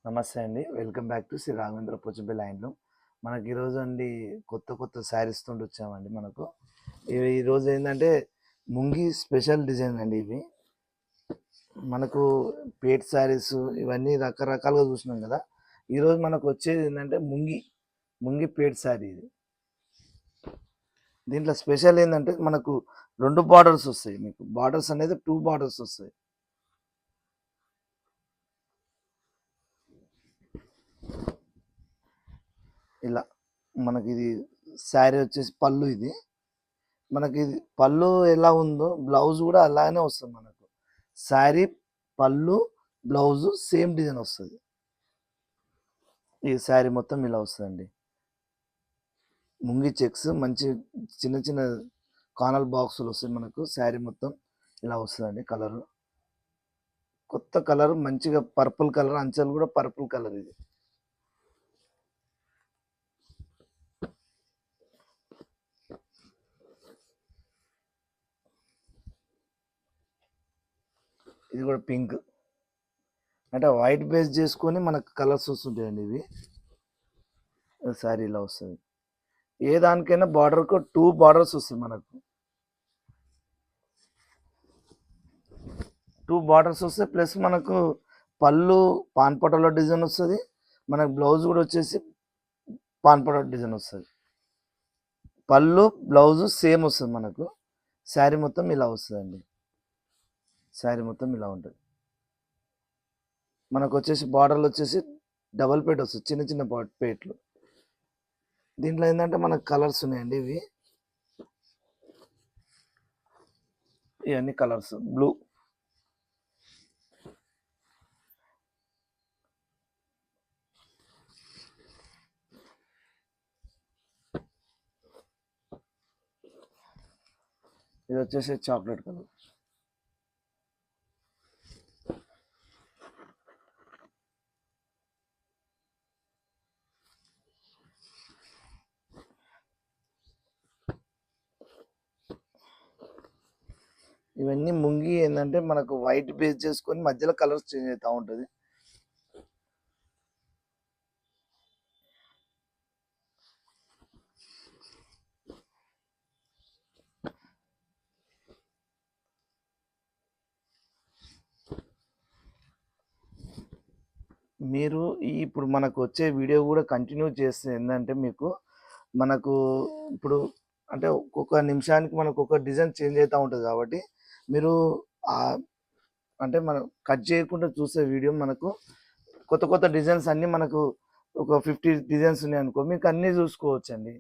నమస్తే అండి. Welcome back to Shri Raghavendra Pochampally handloom. మనకి ఈరోజు అండి కొత్త శారీస్ తోటి వచ్చామండి మనకు. ఈరోజు ఏంటంటే ముంగి స్పెషల్ డిజైన్ అండి ఇవి. మనకు పేట్ శారీస్ ఇవన్నీ రకరకాలుగా చూసినాం కదా. ఈరోజు మనకు వచ్చేది ఏంటంటే ముంగి పేట్ శారీ ఇది. దీంట్లో స్పెషల్ ఏంటంటే మనకు 2 బార్డర్స్ వస్తాయి. మీకు బార్డర్స్ అనేది 2 బార్డర్స్ వస్తాయి. ఇలా మనకి ఇది శారీ వచ్చేసి పళ్ళు. ఇది మనకి ఇది పళ్ళు ఎలా ఉందో బ్లౌజ్ కూడా అలానే వస్తుంది. మనకు శారీ పళ్ళు బ్లౌజ్ సేమ్ డిజైన్ వస్తుంది. ఈ శారీ మొత్తం ఇలా వస్తుందండి. ముంగి చెక్స్ మంచి చిన్న చిన్న కానల్ బాక్సులు వస్తాయి. మనకు శారీ మొత్తం ఇలా వస్తుందండి. కలరు కొత్త కలర్, మంచిగా పర్పుల్ కలర్, అంచెలు కూడా పర్పుల్ కలర్. ఇది కూడా పింక్, అంటే వైట్ బేస్ చేసుకొని మనకు కలర్స్ వస్తుంటాయండి. ఇవి శారీ ఇలా వస్తుంది. ఏ దానికైనా బార్డర్కు 2 బార్డర్స్ వస్తుంది. మనకు 2 బార్డర్స్ వస్తాయి. ప్లస్ మనకు పళ్ళు పాన్పటలో డిజైన్ వస్తుంది. మనకు బ్లౌజ్ కూడా వచ్చేసి పాన్పట డిజైన్ వస్తుంది. పళ్ళు బ్లౌజ్ సేమ్ వస్తుంది. మనకు శారీ మొత్తం ఇలా వస్తుందండి. శారీ మొత్తం ఇలా ఉంటుంది. మనకు వచ్చేసి బార్డర్లు వచ్చేసి డబల్ పేట్ వస్తుంది, చిన్న చిన్న పేట్లు. దీంట్లో ఏంటంటే మనకు కలర్స్ ఉన్నాయండి. ఇవన్నీ కలర్స్ బ్లూ, ఇది వచ్చేసి చాక్లెట్ కలర్. ఇవన్నీ ముంగి ఏంటంటే మనకు వైట్ బేస్ చేసుకొని మధ్యలో కలర్స్ చేంజ్ అవుతూ ఉంటుంది. మీరు ఇప్పుడు మనకు వచ్చే వీడియో కూడా కంటిన్యూ చేస్తే ఏంటంటే మనకు ఇప్పుడు అంటే ఒక్కొక్క నిమిషానికి మనకు ఒక డిజైన్ చేంజ్ అవుతూ ఉంటుంది. కాబట్టి మీరు అంటే మనం కట్ చేయకుండా చూసే వీడియో మనకు కొత్త డిజైన్స్ అన్నీ మనకు ఒక 50 డిజైన్స్ ఉన్నాయి అనుకో, మీకు అన్నీ చూసుకోవచ్చు అండి.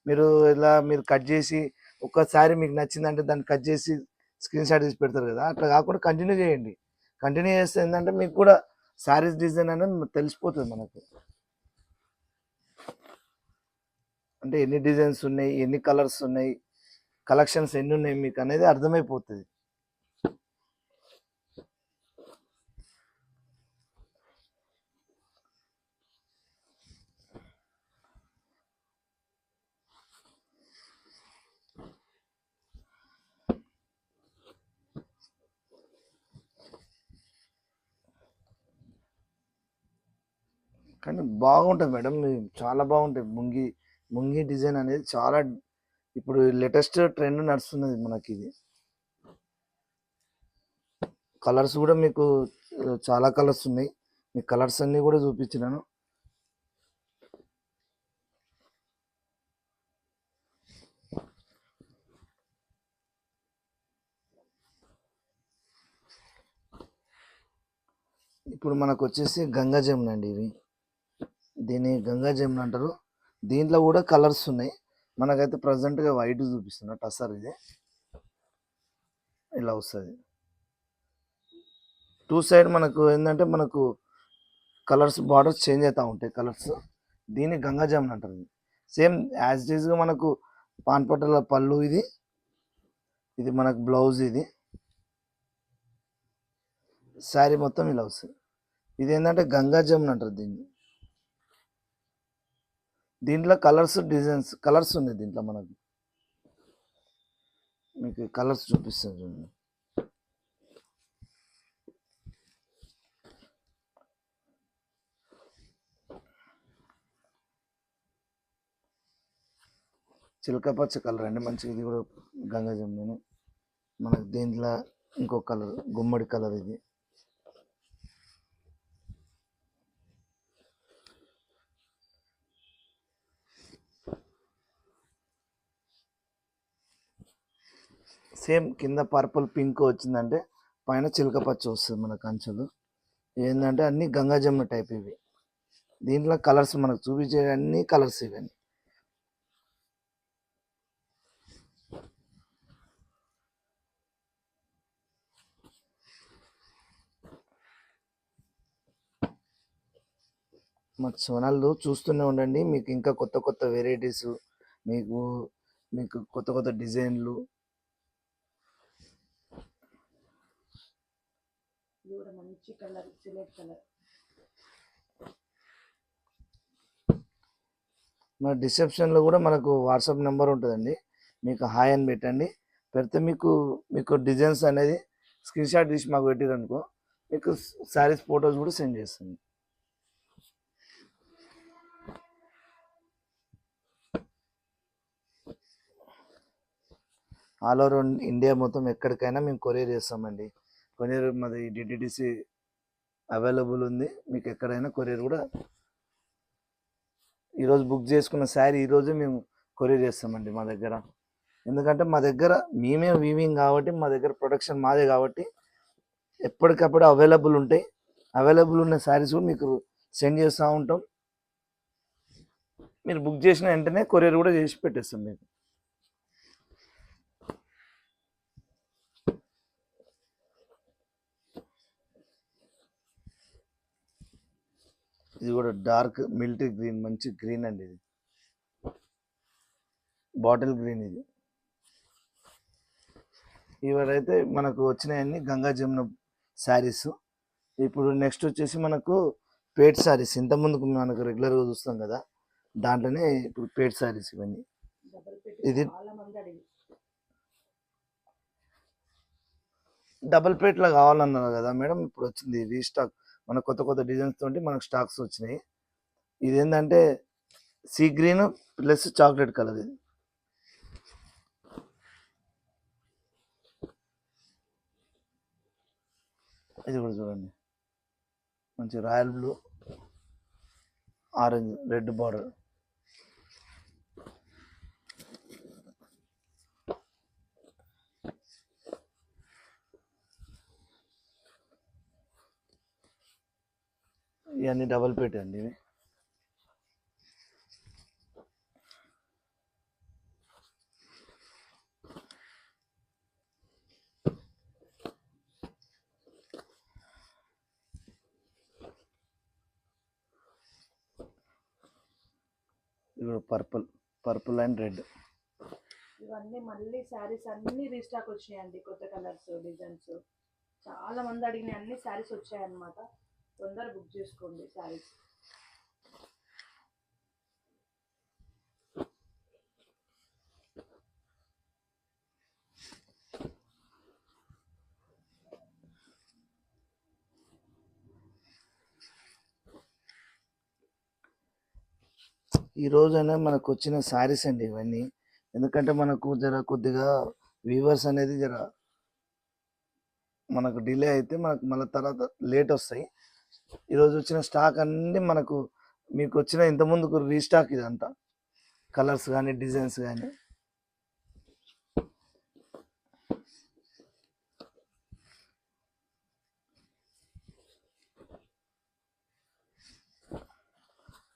మీరు కట్ చేసి ఒక్కసారి మీకు నచ్చిందంటే దాన్ని కట్ చేసి స్క్రీన్ షాట్ తీసి పెడతారు కదా. అట్లా కాకుండా కంటిన్యూ చేయండి. కంటిన్యూ చేస్తే ఏంటంటే మీకు కూడా శారీస్ డిజైన్ అనేది తెలిసిపోతుంది. మనకు అంటే ఎన్ని డిజైన్స్ ఉన్నాయి, ఎన్ని కలర్స్ ఉన్నాయి, కలెక్షన్స్ ఎన్ని ఉన్నాయి మీకు అనేది అర్థమైపోతుంది. కానీ బాగుంటుంది మేడం, చాలా బాగుంటాయి. ముంగి డిజైన్ అనేది చాలా ఇప్పుడు లేటెస్ట్ ట్రెండ్ నడుస్తున్నది మనకి. ఇది కలర్స్ కూడా మీకు చాలా కలర్స్ ఉన్నాయి. మీకు కలర్స్ అన్నీ కూడా చూపించినాను. ఇప్పుడు మనకు వచ్చేసి గంగా జమున అండి. దీన్ని గంగా జమున అంటారు. దీంట్లో కూడా కలర్స్ ఉన్నాయి. మనకైతే ప్రజెంట్గా వైట్ చూపిస్తున్నా టసర్. ఇది ఇలా వస్తుంది. 2 సైడ్ మనకు ఏంటంటే మనకు కలర్స్ బార్డర్స్ చేంజ్ అవుతూ ఉంటాయి. కలర్స్ దీన్ని గంగా జమున అంటారు. సేమ్ యాజ్ ఇట్ ఈస్గా మనకు పాన్పట్టల పళ్ళు. ఇది మనకు బ్లౌజ్. ఇది శారీ మొత్తం ఇలా వస్తుంది. ఇది ఏంటంటే గంగా జమున అంటారు దీన్ని. దీంట్లో కలర్స్ డిజైన్స్ కలర్స్ ఉన్నాయి. దీంట్లో మీకు కలర్స్ చూపిస్తాను చూడండి. చిలక పచ్చ కలర్ అండి మంచిగా. ఇది కూడా గంగా జమున. మనకు దీంట్లో ఇంకో కలర్ గుమ్మడి కలర్. ఇది సేమ్ కింద పర్పుల్ పింక్ వచ్చిందంటే పైన చిలక పచ్చ వస్తుంది మనకు అంచులు. ఏంటంటే అన్ని గంగా జమున టైప్ ఇవి. దీంట్లో కలర్స్ మనకు చూపించే అన్ని కలర్స్ ఇవన్నీ. మా ఛానల్ చూస్తూనే ఉండండి. మీకు ఇంకా కొత్త కొత్త వెరైటీస్, మీకు మీకు కొత్త కొత్త డిజైన్లు. మంచి కలర్ సిలెక్ట్ కలర్. మన డిస్క్రిప్షన్లో కూడా మనకు వాట్సాప్ నెంబర్ ఉంటుందండి. మీకు హాయ్ అని పెట్టండి. పెడితే మీకు మీకు డిజైన్స్ అనేది స్క్రీన్ షాట్ తీసి మాకు పెట్టిరనుకో మీకు శారీస్ ఫొటోస్ కూడా సెండ్ చేస్తుంది. ఆల్ ఓవర్ ఇండియా మొత్తం ఎక్కడికైనా మేము కొరియర్ చేస్తామండి. కొరియర్ మాది డిటిడిసి అవైలబుల్ ఉంది. మీకు ఎక్కడైనా కొరియర్ కూడా ఈరోజు బుక్ చేసుకున్న శారీ ఈరోజే మేము కొరియర్ చేస్తామండి మా దగ్గర. ఎందుకంటే మా దగ్గర మేమే వీవింగ్ కాబట్టి మా దగ్గర ప్రొడక్షన్ మాదే కాబట్టి ఎప్పటికప్పుడు అవైలబుల్ ఉంటాయి. అవైలబుల్ ఉన్న శారీస్ కూడా మీకు సెండ్ చేస్తూ ఉంటాం. మీరు బుక్ చేసిన వెంటనే కొరియర్ కూడా చేసి పెట్టేస్తాం మీకు. ఇది కూడా డార్క్ మిలిటరీ గ్రీన్, మంచి గ్రీన్ అండి. ఇది బాటిల్ గ్రీన్. ఇది ఇవైతే మనకు వచ్చినాయన్ని గంగా జమున శారీస్. ఇప్పుడు నెక్స్ట్ వచ్చేసి మనకు పేట్ శారీస్. ఇంతకుముందుకు మనకు రెగ్యులర్గా చూస్తాం కదా, దాంట్లోనే ఇప్పుడు పేట్ శారీస్ ఇవన్నీ. ఇది డబుల్ పేట్లో కావాలన్నారు కదా మేడం, ఇప్పుడు వచ్చింది రీస్టాక్. మన కొత్త కొత్త డిజైన్స్ తోటి మనకు స్టాక్స్ వచ్చినాయి. ఇది ఏంటంటే sea green plus chocolate colour. ఇది కూడా చూడండి మంచి royal blue, orange, red border. ఇవన్నీ డబల్ పేట్ అండి. ఇవి ఇప్పుడు పర్పుల్ అండ్ రెడ్. ఇవన్నీ మళ్ళీ శారీస్ అన్ని రీస్టాక్ వచ్చాయండి. కొత్త కలర్స్, డిజైన్స్. చాలా మంది అడిగిన అన్ని శారీస్ వచ్చాయన్నమాట. తొందర బుక్ చేసుకోండి శారీస్. ఈ రోజైనా మనకు వచ్చిన శారీస్ అండి ఇవన్నీ. ఎందుకంటే మనకు జర కొద్దిగా వీవర్స్ అనేది జర మనకు డిలే అయితే మనకు మళ్ళీ తర్వాత లేట్ వస్తాయి. ఈరోజు వచ్చిన స్టాక్ అన్నీ మనకు మీకు వచ్చిన ఇంతకుముందుకు రీస్టాక్. ఇదంతా కలర్స్ కానీ డిజైన్స్ కానీ.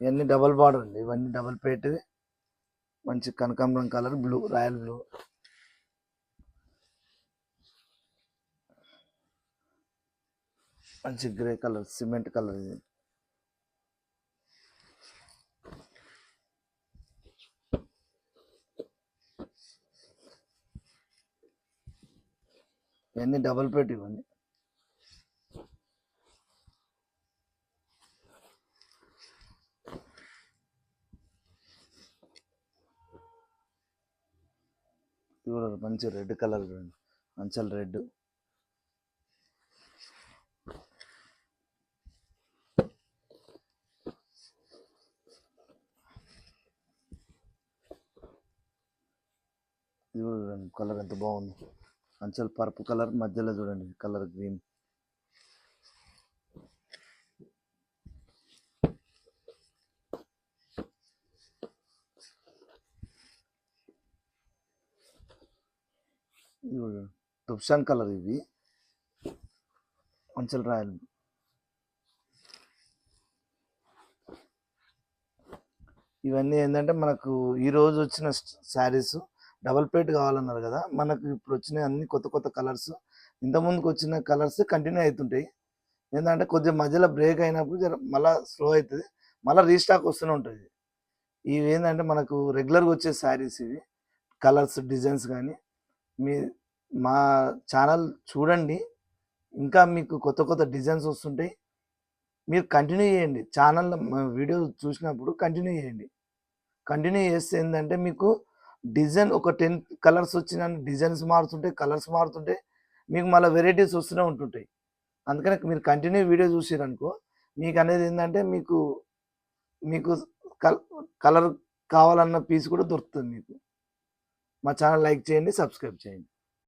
ఇవన్నీ డబల్ బార్డర్ అండి. ఇవన్నీ డబల్ పేట్, మంచి కనకాంబరం కలర్, బ్లూ, రాయల్ బ్లూ. మంచి గ్రే కలర్, సిమెంట్ కలర్. ఇది ఇవన్నీ డబల్ పేట్. ఇవన్నీ ఇది కూడా మంచి రెడ్ కలర్ చూడండి, మంచి రెడ్. కూడా చూడండి కలర్ ఎంత బాగుంది. మంచి పర్పు కలర్ మధ్యలో చూడండి కలర్ గ్రీన్. ఇది కూడా తుప్షాన్ కలర్ ఇవి మంచి రాయల్. ఇవన్నీ ఏంటంటే మనకు ఈ రోజు వచ్చిన శారీస్ డబల్ ప్లేట్ కావాలన్నారు కదా, మనకు ఇప్పుడు వచ్చిన అన్ని కొత్త కొత్త కలర్స్. ఇంతకుముందుకు వచ్చిన కలర్స్ కంటిన్యూ అవుతుంటాయి. ఏంటంటే కొద్దిగా మధ్యలో బ్రేక్ అయినప్పుడు మళ్ళీ స్లో అవుతుంది, మళ్ళీ రీస్టాక్ వస్తూనే ఉంటుంది. ఇవి ఏంటంటే మనకు రెగ్యులర్గా వచ్చే శారీస్ ఇవి. కలర్స్ డిజైన్స్ కానీ మీ మా ఛానల్ చూడండి, ఇంకా మీకు కొత్త కొత్త డిజైన్స్ వస్తుంటాయి. మీరు కంటిన్యూ చేయండి, ఛానల్లో వీడియో చూసినప్పుడు కంటిన్యూ చేయండి. కంటిన్యూ చేస్తే ఏంటంటే మీకు డిజైన్ ఒక 10 కలర్స్ వచ్చిన డిజైన్స్ మారుతుంటాయి, కలర్స్ మారుతుంటాయి, మీకు మళ్ళీ వెరైటీస్ వస్తూనే ఉంటుంటాయి. అందుకని మీరు కంటిన్యూ వీడియో చూసారనుకో మీకు అనేది ఏంటంటే మీకు మీకు కలర్ కావాలన్న పీస్ కూడా దొరుకుతుంది మీకు. మా ఛానల్ లైక్ చేయండి, సబ్స్క్రైబ్ చేయండి.